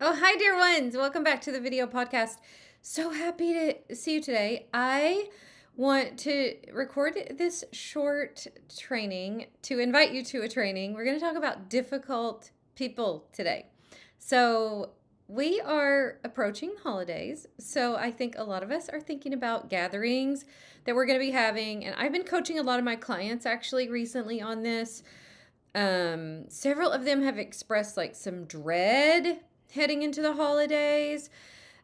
Oh, hi, dear ones. Welcome back to the video podcast. So happy to see you today. I want to record this short training to invite you to a training. We're going to talk about difficult people today. So, we are approaching holidays. So, I think a lot of us are thinking about gatherings that we're going to be having. And I've been coaching a lot of my clients actually recently on this. Several of them have expressed like some dread heading into the holidays.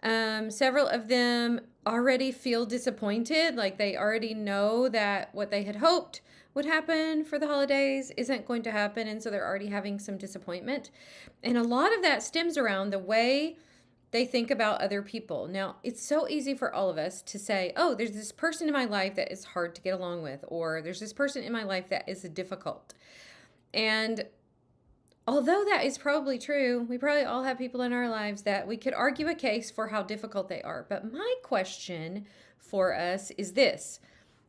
Several of them already feel disappointed, like they already know that what they had hoped would happen for the holidays isn't going to happen, and so they're already having some disappointment. And a lot of that stems around the way they think about other people. Now, it's so easy for all of us to say, oh, there's this person in my life that is hard to get along with, or there's this person in my life that is difficult. And although that is probably true, we probably all have people in our lives that we could argue a case for how difficult they are. But my question for us is this: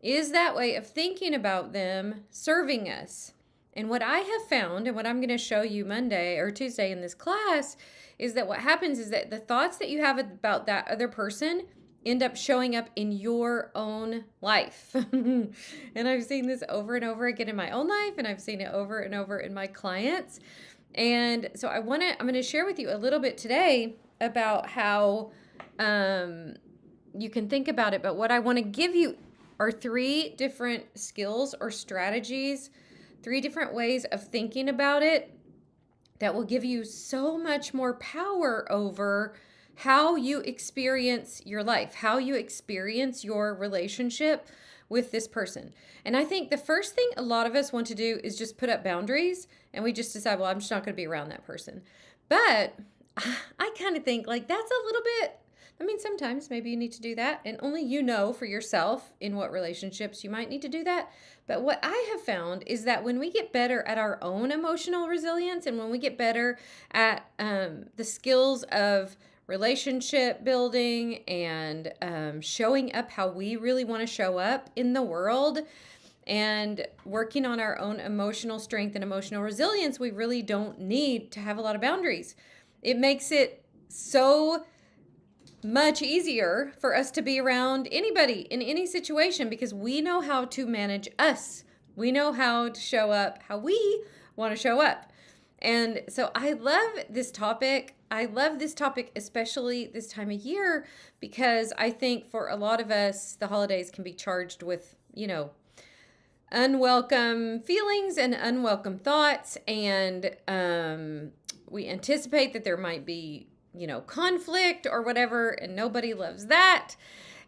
is that way of thinking about them serving us? And what I have found, and what I'm going to show you Monday or Tuesday in this class, is that what happens is that the thoughts that you have about that other person end up showing up in your own life. And I've seen this over and over again in my own life, and I've seen it over and over in my clients. And so I'm going to share with you a little bit today about how you can think about it. But what I want to give you are 3 different skills or strategies, 3 different ways of thinking about it that will give you so much more power over how you experience your life, how you experience your relationship with this person. And I think the first thing a lot of us want to do is just put up boundaries, and we just decide, well, I'm just not going to be around that person. But I kind of think like that's a little bit, I mean, sometimes maybe you need to do that, and only you know for yourself in what relationships you might need to do that. But what I have found is that when we get better at our own emotional resilience, and when we get better at the skills of relationship building and showing up how we really want to show up in the world, and working on our own emotional strength and emotional resilience, we really don't need to have a lot of boundaries. It makes it so much easier for us to be around anybody in any situation because we know how to manage us. We know how to show up how we want to show up. And so I love this topic. I love this topic, especially this time of year, because I think for a lot of us, the holidays can be charged with, unwelcome feelings and unwelcome thoughts. And we anticipate that there might be conflict or whatever, and nobody loves that.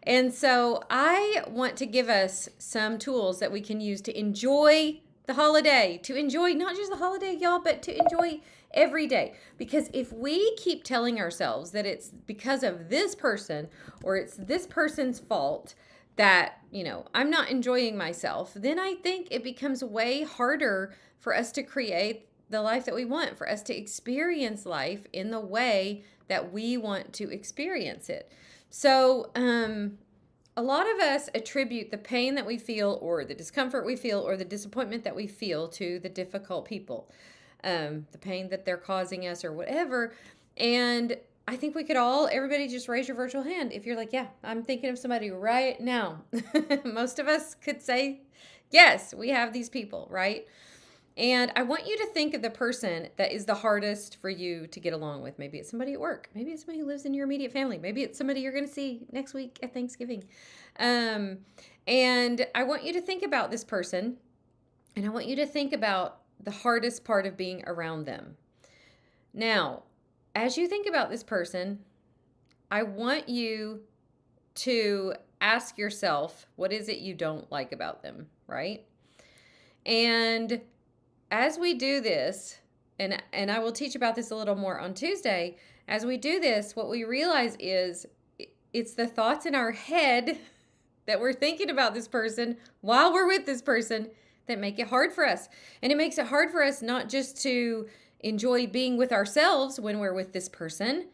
And so I want to give us some tools that we can use to enjoy the holiday, to enjoy not just the holiday, y'all, but to enjoy every day. Because if we keep telling ourselves that it's because of this person or it's this person's fault that, I'm not enjoying myself, then I think it becomes way harder for us to create the life that we want, for us to experience life in the way that we want to experience it. So, a lot of us attribute the pain that we feel or the discomfort we feel or the disappointment that we feel to the difficult people, the pain that they're causing us or whatever. And I think we could everybody just raise your virtual hand if you're like, yeah, I'm thinking of somebody right now. Most of us could say, yes, we have these people, right? And I want you to think of the person that is the hardest for you to get along with. Maybe it's somebody at work. Maybe it's somebody who lives in your immediate family. Maybe it's somebody you're going to see next week at Thanksgiving. And I want you to think about this person, and I want you to think about the hardest part of being around them. Now, as you think about this person, I want you to ask yourself, what is it you don't like about them, right? And as we do this, and I will teach about this a little more on Tuesday, as we do this, what we realize is it's the thoughts in our head that we're thinking about this person while we're with this person that make it hard for us. And it makes it hard for us not just to enjoy being with ourselves when we're with this person,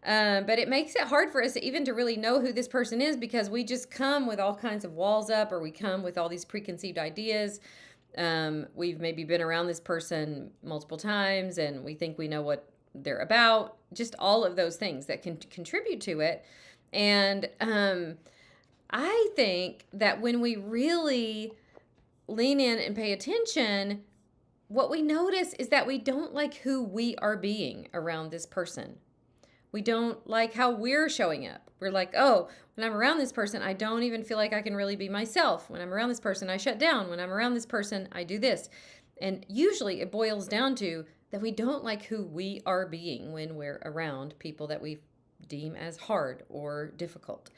but it makes it hard for us even to really know who this person is because we just come with all kinds of walls up, or we come with all these preconceived ideas. We've maybe been around this person multiple times and we think we know what they're about, just all of those things that can contribute to it. And I think that when we really lean in and pay attention, what we notice is that we don't like who we are being around this person. We don't like how we're showing up. We're like, oh, when I'm around this person, I don't even feel like I can really be myself. When I'm around this person, I shut down. When I'm around this person, I do this. And usually it boils down to that we don't like who we are being when we're around people that we deem as hard or difficult.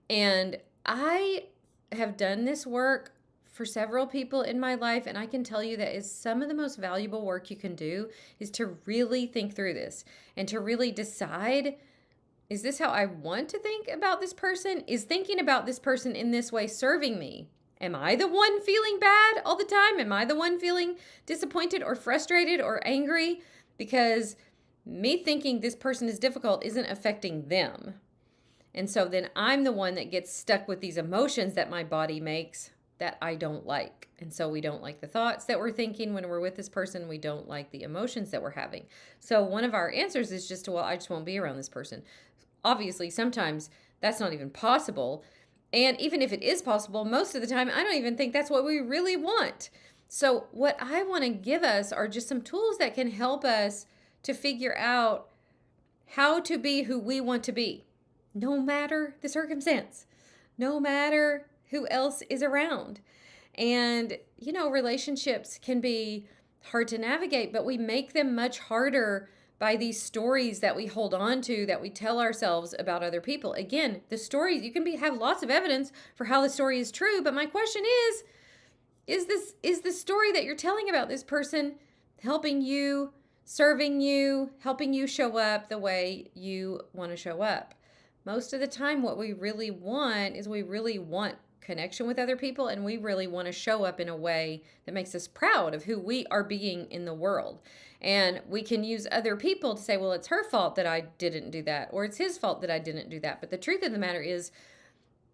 And I have done this work for several people in my life, and I can tell you that is some of the most valuable work you can do is to really think through this and to really decide, is this how I want to think about this person? Is thinking about this person in this way serving me? Am I the one feeling bad all the time? Am I the one feeling disappointed or frustrated or angry? Because me thinking this person is difficult isn't affecting them. And so then I'm the one that gets stuck with these emotions that my body makes that I don't like. And so we don't like the thoughts that we're thinking when we're with this person. We don't like the emotions that we're having. So one of our answers is just to, well, I just won't be around this person. Obviously, sometimes that's not even possible. And even if it is possible, most of the time, I don't even think that's what we really want. So what I want to give us are just some tools that can help us to figure out how to be who we want to be, no matter the circumstance, no matter who else is around. And, relationships can be hard to navigate, but we make them much harder by these stories that we hold on to, that we tell ourselves about other people. Again, the stories, you can have lots of evidence for how the story is true, but my question is the story that you're telling about this person helping you, serving you, helping you show up the way you want to show up? Most of the time, what we really want is we really want connection with other people, and we really want to show up in a way that makes us proud of who we are being in the world. And we can use other people to say, well, it's her fault that I didn't do that, or it's his fault that I didn't do that. But the truth of the matter is,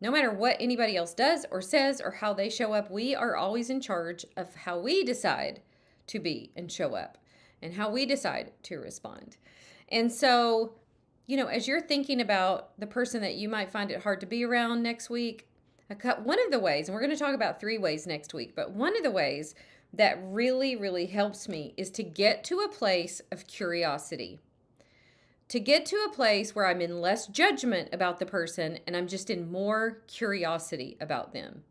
no matter what anybody else does or says or how they show up, we are always in charge of how we decide to be and show up and how we decide to respond. And so, as you're thinking about the person that you might find it hard to be around next week, one of the ways, and we're going to talk about 3 ways next week, but one of the ways that really, really helps me is to get to a place of curiosity. To get to a place where I'm in less judgment about the person and I'm just in more curiosity about them.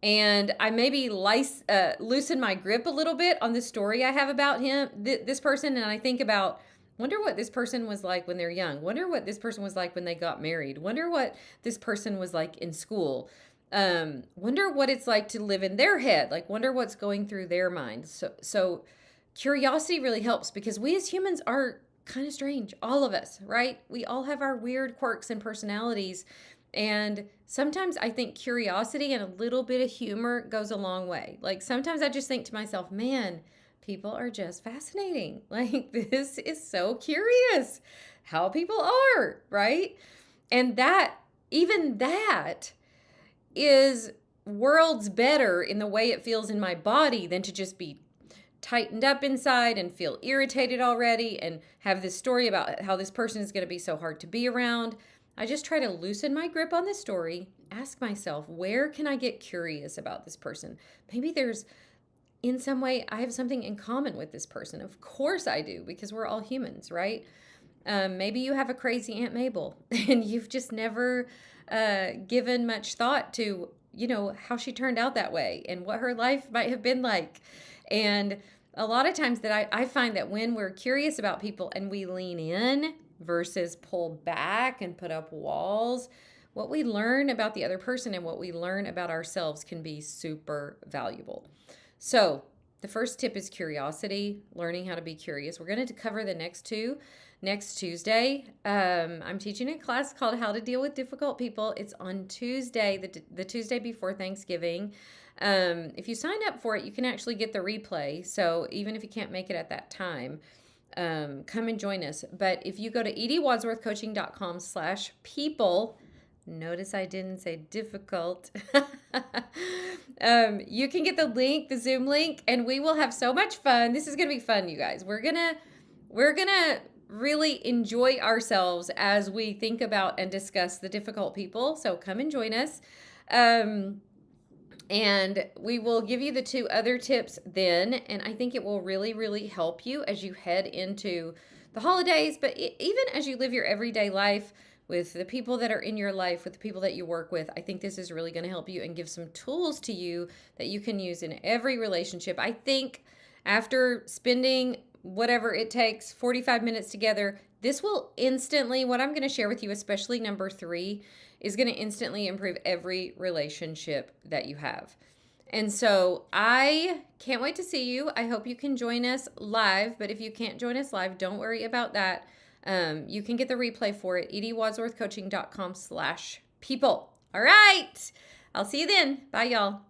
And I maybe loosen my grip a little bit on the story I have about this person, and I think about, wonder what this person was like when they're young. Wonder what this person was like when they got married. Wonder what this person was like in school. Wonder what it's like to live in their head. Like, wonder what's going through their mind. So curiosity really helps, because we as humans are kind of strange. All of us, right? We all have our weird quirks and personalities. And sometimes I think curiosity and a little bit of humor goes a long way. Like, sometimes I just think to myself, man, people are just fascinating. Like, this is so curious how people are, right? And even that is worlds better in the way it feels in my body than to just be tightened up inside and feel irritated already and have this story about how this person is going to be so hard to be around. I just try to loosen my grip on the story, ask myself, where can I get curious about this person? Maybe there's, in some way, I have something in common with this person. Of course I do, because we're all humans, right? Maybe you have a crazy Aunt Mabel and you've just never given much thought to, how she turned out that way and what her life might have been like. And a lot of times that I find that when we're curious about people and we lean in versus pull back and put up walls, what we learn about the other person and what we learn about ourselves can be super valuable. So the first tip is curiosity, learning how to be curious. We're going to cover the next 2 next Tuesday. I'm teaching a class called How to Deal with Difficult People. It's on Tuesday, the Tuesday before Thanksgiving. If you sign up for it, you can actually get the replay. So even if you can't make it at that time, come and join us. But if you go to ediewadsworthcoaching.com/people, notice I didn't say difficult. You can get the link, the Zoom link, and we will have so much fun. This is going to be fun, you guys. We're gonna really enjoy ourselves as we think about and discuss the difficult people. So come and join us. And we will give you the 2 other tips then. And I think it will really, really help you as you head into the holidays, but even as you live your everyday life with the people that are in your life, with the people that you work with. I think this is really going to help you and give some tools to you that you can use in every relationship. I think after spending whatever it takes, 45 minutes together, this will instantly, what I'm going to share with you, especially number 3, is going to instantly improve every relationship that you have. And so I can't wait to see you. I hope you can join us live, but if you can't join us live, don't worry about that. You can get the replay for it, ediewadsworthcoaching.com/people. All right. I'll see you then. Bye, y'all.